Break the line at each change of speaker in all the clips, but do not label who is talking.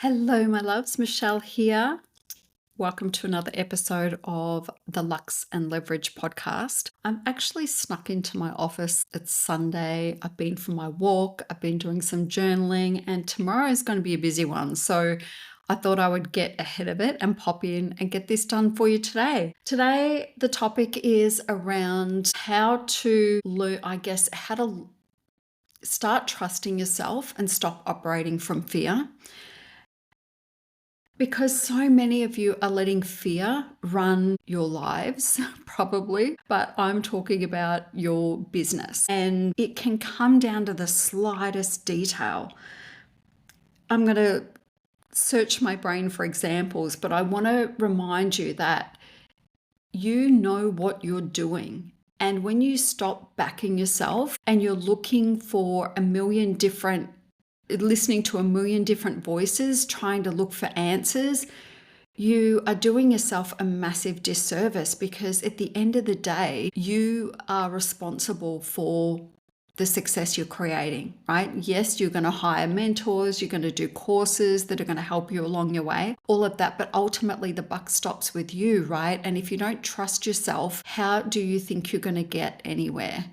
Hello, my loves. Michelle here. Welcome to another episode of the Luxe and Leverage podcast. I'm actually snuck into my office. It's Sunday. I've been for my walk. I've been doing some journaling, and tomorrow is going to be a busy one. So I thought I would get ahead of it and pop in and get this done for you today. Today, the topic is around how to learn, how to start trusting yourself and stop operating from fear. Because so many of you are letting fear run your lives, probably, but I'm talking about your business. And it can come down to the slightest detail. I'm going to search my brain for examples, but I want to remind you that you know what you're doing. And when you stop backing yourself and you're looking for listening to a million different voices, trying to look for answers, you are doing yourself a massive disservice, because at the end of the day, you are responsible for the success you're creating, right? Yes, you're going to hire mentors, you're going to do courses that are going to help you along your way, all of that, but ultimately the buck stops with you, right? And if you don't trust yourself, how do you think you're going to get anywhere?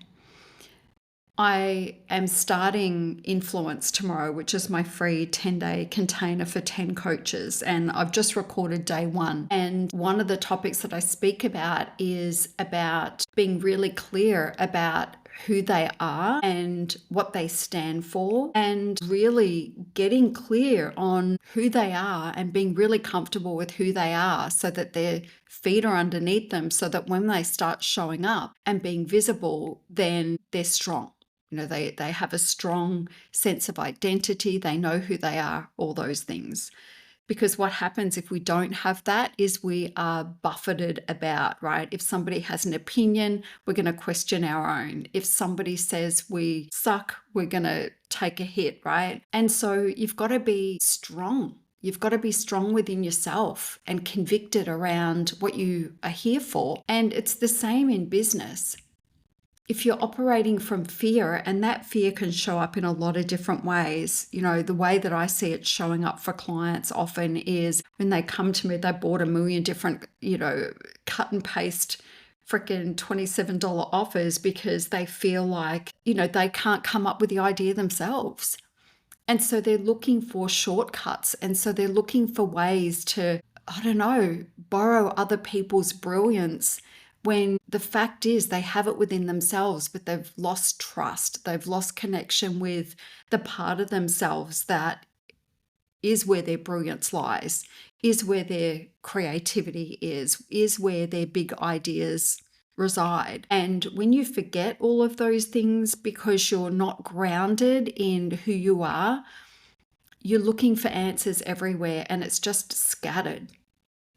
I am starting Influence tomorrow, which is my free 10-day container for 10 coaches. And I've just recorded day one. And one of the topics that I speak about is about being really clear about who they are and what they stand for, and really getting clear on who they are and being really comfortable with who they are, so that their feet are underneath them, so that when they start showing up and being visible, then they're strong. You know, they have a strong sense of identity. They know who they are, all those things. Because what happens if we don't have that is we are buffeted about, right? If somebody has an opinion, we're going to question our own. If somebody says we suck, we're going to take a hit, right? And so you've got to be strong. You've got to be strong within yourself and convicted around what you are here for. And it's the same in business. If you're operating from fear, and that fear can show up in a lot of different ways, you know, the way that I see it showing up for clients often is when they come to me, they bought a million different, cut and paste freaking $27 offers because they feel like, they can't come up with the idea themselves. And so they're looking for shortcuts. And so they're looking for ways to, borrow other people's brilliance, when the fact is they have it within themselves, but they've lost trust. They've lost connection with the part of themselves that is where their brilliance lies, is where their creativity is where their big ideas reside. And when you forget all of those things because you're not grounded in who you are, you're looking for answers everywhere and it's just scattered.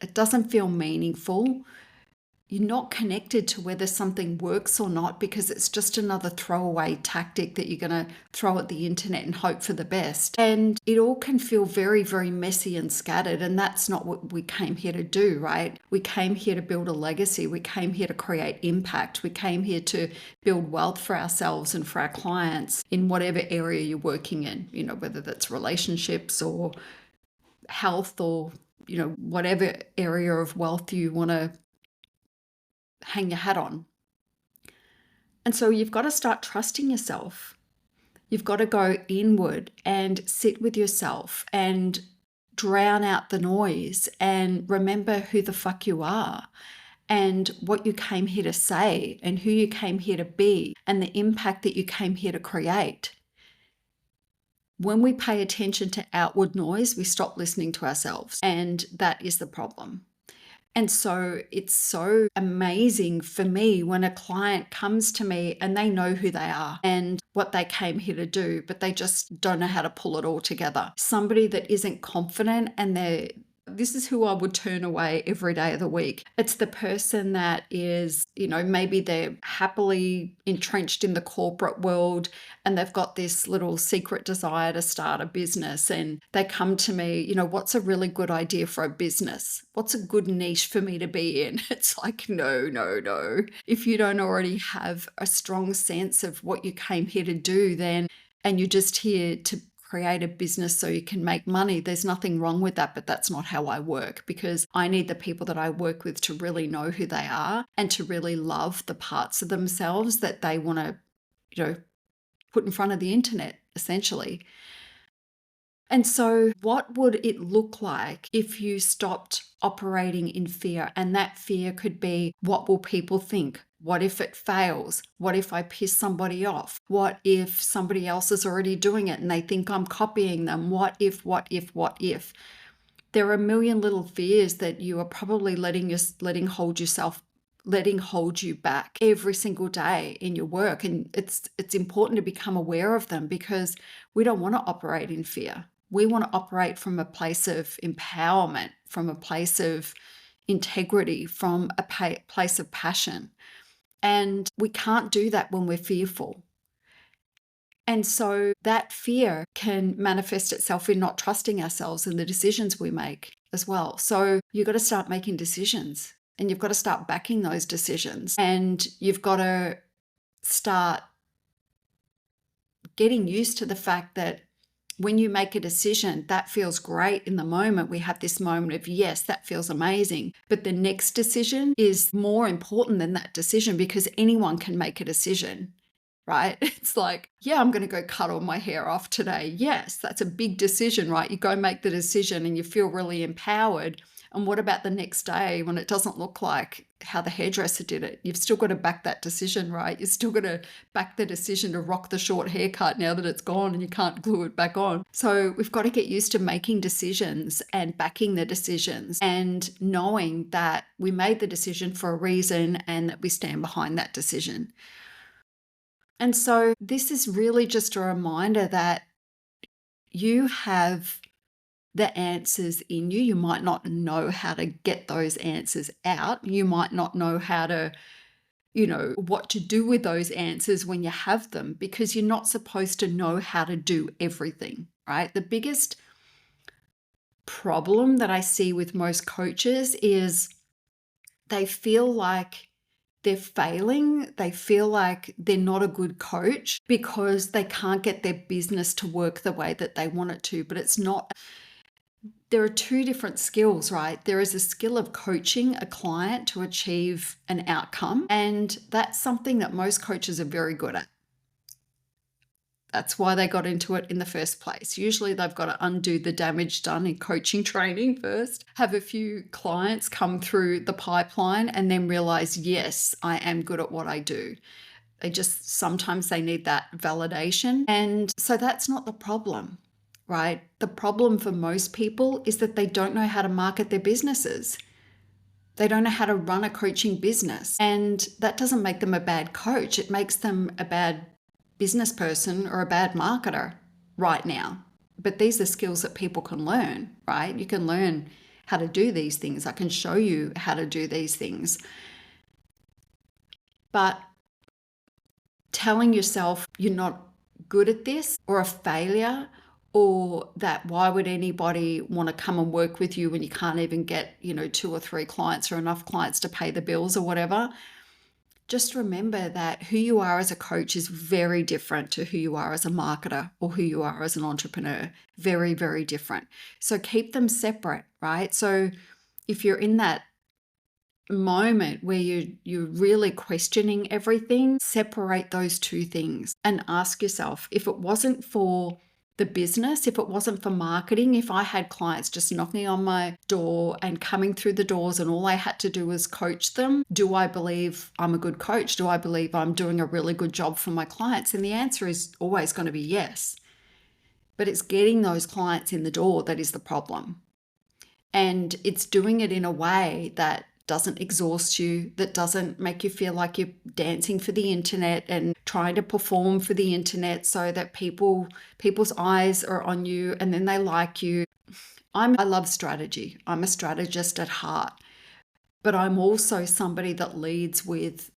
It doesn't feel meaningful. You're not connected to whether something works or not, because it's just another throwaway tactic that you're going to throw at the internet and hope for the best. And it all can feel very, very messy and scattered. And that's not what we came here to do, right? We came here to build a legacy. We came here to create impact. We came here to build wealth for ourselves and for our clients in whatever area you're working in, whether that's relationships or health or, whatever area of wealth you want to hang your hat on. And so you've got to start trusting yourself. You've got to go inward and sit with yourself and drown out the noise and remember who the fuck you are and what you came here to say and who you came here to be and the impact that you came here to create. When we pay attention to outward noise, we stop listening to ourselves, and that is the problem. And so it's so amazing for me when a client comes to me and they know who they are and what they came here to do, but they just don't know how to pull it all together. Somebody that isn't confident, and this is who I would turn away every day of the week. It's the person that is, maybe they're happily entrenched in the corporate world and they've got this little secret desire to start a business, and they come to me, what's a really good idea for a business? What's a good niche for me to be in? It's like, no. If you don't already have a strong sense of what you came here to do, then, and you're just here to create a business so you can make money. There's nothing wrong with that, but that's not how I work, because I need the people that I work with to really know who they are and to really love the parts of themselves that they want to, put in front of the internet, essentially. And so what would it look like if you stopped operating in fear? And that fear could be, what will people think? What if it fails? What if I piss somebody off? What if somebody else is already doing it and they think I'm copying them? What if, what if, what if? There are a million little fears that you are probably letting hold you back every single day in your work. And it's important to become aware of them, because we don't want to operate in fear. We want to operate from a place of empowerment, from a place of integrity, from a place of passion. And we can't do that when we're fearful. And so that fear can manifest itself in not trusting ourselves and the decisions we make as well. So you've got to start making decisions, and you've got to start backing those decisions, and you've got to start getting used to the fact that when you make a decision, that feels great in the moment. We have this moment of, yes, that feels amazing. But the next decision is more important than that decision, because anyone can make a decision, right? It's like, yeah, I'm going to go cut all my hair off today. Yes, that's a big decision, right? You go make the decision and you feel really empowered. And what about the next day when it doesn't look like how the hairdresser did it? You've still got to back that decision, right? You've still got to back the decision to rock the short haircut now that it's gone and you can't glue it back on. So we've got to get used to making decisions and backing the decisions, and knowing that we made the decision for a reason and that we stand behind that decision. And so this is really just a reminder that you have the answers in you. You might not know how to get those answers out. You might not know how to, what to do with those answers when you have them, because you're not supposed to know how to do everything, right? The biggest problem that I see with most coaches is they feel like they're failing. They feel like they're not a good coach because they can't get their business to work the way that they want it to. But it's not. There are two different skills, right? There is a skill of coaching a client to achieve an outcome, and that's something that most coaches are very good at. That's why they got into it in the first place. Usually they've got to undo the damage done in coaching training first, have a few clients come through the pipeline, and then realize, yes, I am good at what I do. Sometimes they need that validation. And so that's not the problem, right? The problem for most people is that they don't know how to market their businesses. They don't know how to run a coaching business. And that doesn't make them a bad coach. It makes them a bad business person or a bad marketer right now. But these are skills that people can learn, right? You can learn how to do these things. I can show you how to do these things. But telling yourself you're not good at this, or a failure, or that why would anybody want to come and work with you when you can't even get, 2 or 3 clients or enough clients to pay the bills or whatever. Just remember that who you are as a coach is very different to who you are as a marketer or who you are as an entrepreneur. Very, very different. So keep them separate, right? So if you're in that moment where you're really questioning everything, separate those two things and ask yourself, if it wasn't for the business, if it wasn't for marketing, if I had clients just knocking on my door and coming through the doors and all I had to do was coach them, do I believe I'm a good coach? Do I believe I'm doing a really good job for my clients? And the answer is always going to be yes. But it's getting those clients in the door that is the problem. And it's doing it in a way that doesn't exhaust you, that doesn't make you feel like you're dancing for the internet and trying to perform for the internet so that people's eyes are on you and then they like you. I love strategy. I'm a strategist at heart, but I'm also somebody that leads with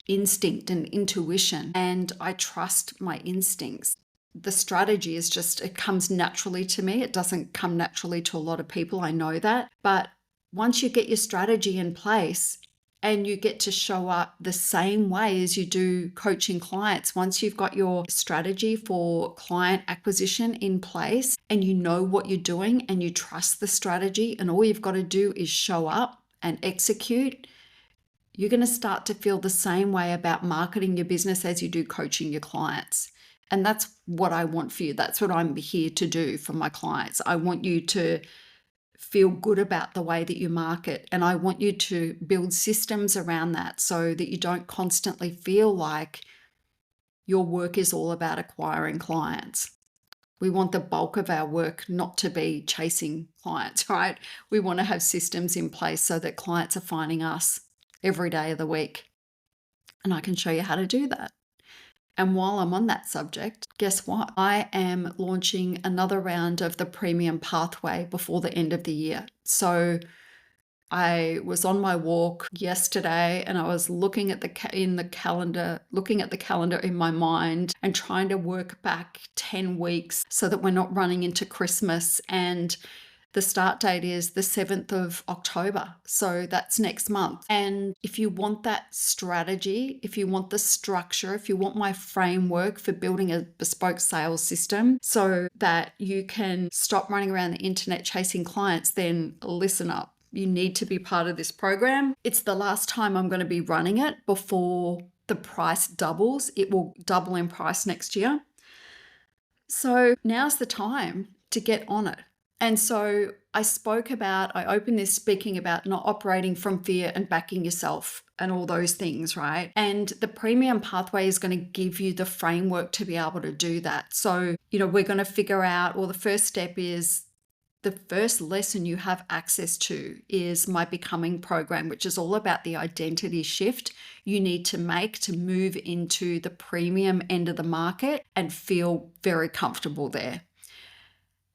instinct and intuition, and I trust my instincts. The strategy is just, it comes naturally to me. It doesn't come naturally to a lot of people. I know that. But once you get your strategy in place and you get to show up the same way as you do coaching clients. Once you've got your strategy for client acquisition in place and you know what you're doing and you trust the strategy, and all you've got to do is show up and execute, you're going to start to feel the same way about marketing your business as you do coaching your clients. And that's what I want for you. That's what I'm here to do for my clients. I want you to feel good about the way that you market. And I want you to build systems around that so that you don't constantly feel like your work is all about acquiring clients. We want the bulk of our work not to be chasing clients, right? We want to have systems in place so that clients are finding us every day of the week. And I can show you how to do that. And while I'm on that subject, guess what? I am launching another round of the premium pathway before the end of the year. So I was on my walk yesterday and I was looking at the calendar in my mind and trying to work back 10 weeks so that we're not running into Christmas. And the start date is the 7th of October. So that's next month. And if you want that strategy, if you want the structure, if you want my framework for building a bespoke sales system so that you can stop running around the internet chasing clients, then listen up. You need to be part of this program. It's the last time I'm going to be running it before the price doubles. It will double in price next year. So now's the time to get on it. And so I opened this speaking about not operating from fear and backing yourself and all those things, right? And the premium pathway is going to give you the framework to be able to do that. So, we're going to figure out, the first step is the first lesson you have access to is my Becoming program, which is all about the identity shift you need to make to move into the premium end of the market and feel very comfortable there.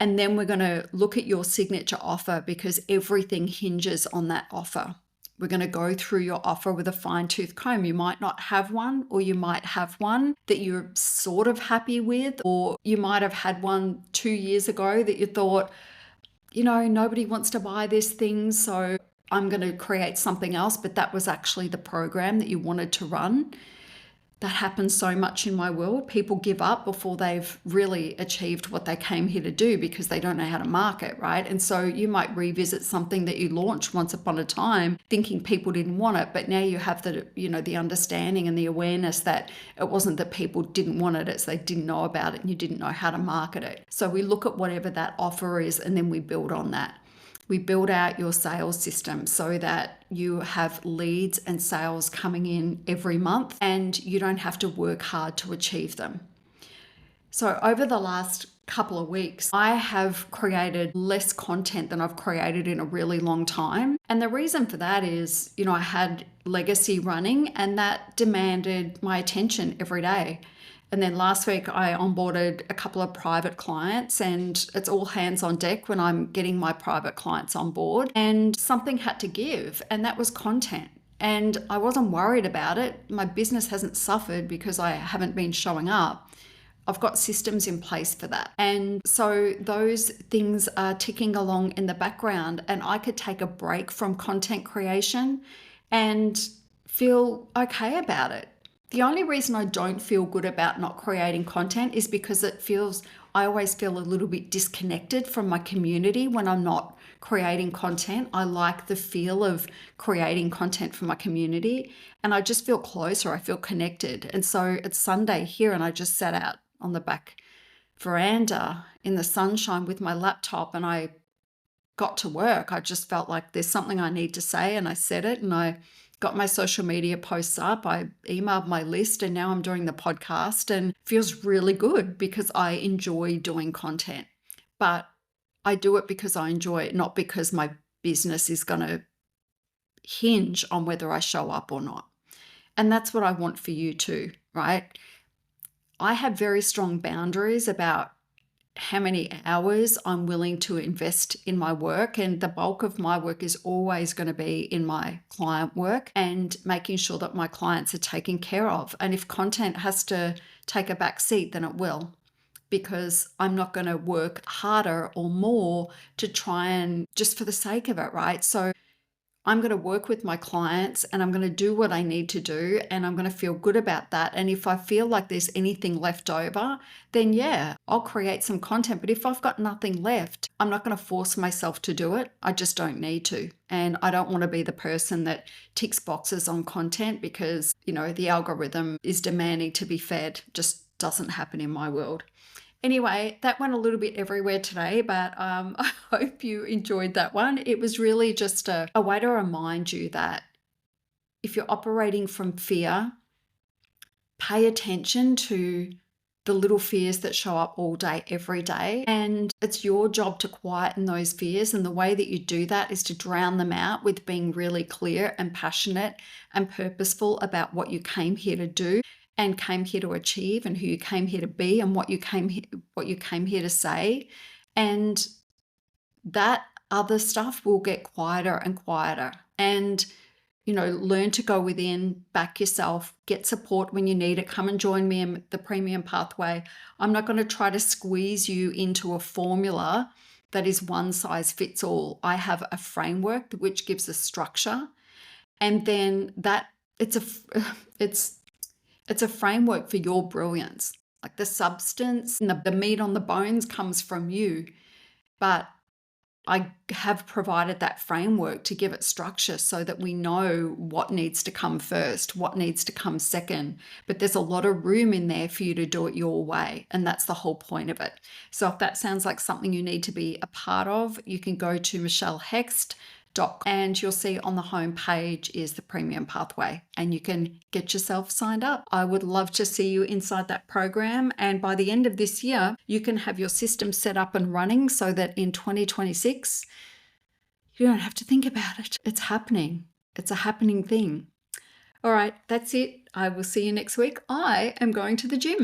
And then we're going to look at your signature offer because everything hinges on that offer. We're going to go through your offer with a fine-tooth comb. You might not have one, or you might have one that you're sort of happy with, or you might have had one 2 years ago that you thought, nobody wants to buy this thing, so I'm going to create something else. But that was actually the program that you wanted to run. That happens so much in my world. People give up before they've really achieved what they came here to do because they don't know how to market, right? And so you might revisit something that you launched once upon a time thinking people didn't want it, but now you have the understanding and the awareness that it wasn't that people didn't want it, it's they didn't know about it and you didn't know how to market it. So we look at whatever that offer is and then we build on that. We build out your sales system so that you have leads and sales coming in every month and you don't have to work hard to achieve them. So over the last couple of weeks, I have created less content than I've created in a really long time. And the reason for that is, I had legacy running and that demanded my attention every day. And then last week I onboarded a couple of private clients and it's all hands on deck when I'm getting my private clients on board. And something had to give, and that was content. And I wasn't worried about it. My business hasn't suffered because I haven't been showing up. I've got systems in place for that. And so those things are ticking along in the background, and I could take a break from content creation and feel okay about it. The only reason I don't feel good about not creating content is because I always feel a little bit disconnected from my community when I'm not creating content. I like the feel of creating content for my community and I just feel closer, I feel connected. And so it's Sunday here and I just sat out on the back veranda in the sunshine with my laptop and I got to work. I just felt like there's something I need to say and I said it and I got my social media posts up. I emailed my list and now I'm doing the podcast and it feels really good because I enjoy doing content. But I do it because I enjoy it, not because my business is going to hinge on whether I show up or not. And that's what I want for you too, right? I have very strong boundaries about how many hours I'm willing to invest in my work. And the bulk of my work is always going to be in my client work and making sure that my clients are taken care of. And if content has to take a back seat, then it will, because I'm not going to work harder or more to try and just for the sake of it, right? So I'm going to work with my clients and I'm going to do what I need to do and I'm going to feel good about that. And if I feel like there's anything left over, then yeah, I'll create some content. But if I've got nothing left, I'm not going to force myself to do it. I just don't need to. And I don't want to be the person that ticks boxes on content because, the algorithm is demanding to be fed. Just doesn't happen in my world. Anyway, that went a little bit everywhere today, but I hope you enjoyed that one. It was really just a way to remind you that if you're operating from fear, pay attention to the little fears that show up all day, every day. And it's your job to quieten those fears. And the way that you do that is to drown them out with being really clear and passionate and purposeful about what you came here to do and came here to achieve and who you came here to be and what you came here to say. And that other stuff will get quieter and quieter. And learn to go within, back yourself, get support when you need it. Come and join me in the premium pathway. I'm not going to try to squeeze you into a formula that is one size fits all. I have a framework which gives a structure, and then it's a framework for your brilliance. Like the substance and the meat on the bones comes from you, but I have provided that framework to give it structure so that we know what needs to come first, what needs to come second. But there's a lot of room in there for you to do it your way. And that's the whole point of it. So if that sounds like something you need to be a part of, you can go to michellehext.com and you'll see on the home page is the premium pathway and you can get yourself signed up. I would love to see you inside that program, and by the end of this year you can have your system set up and running so that in 2026 you don't have to think about it. It's happening. It's a happening thing. All right, that's it. I will see you next week. I am going to the gym.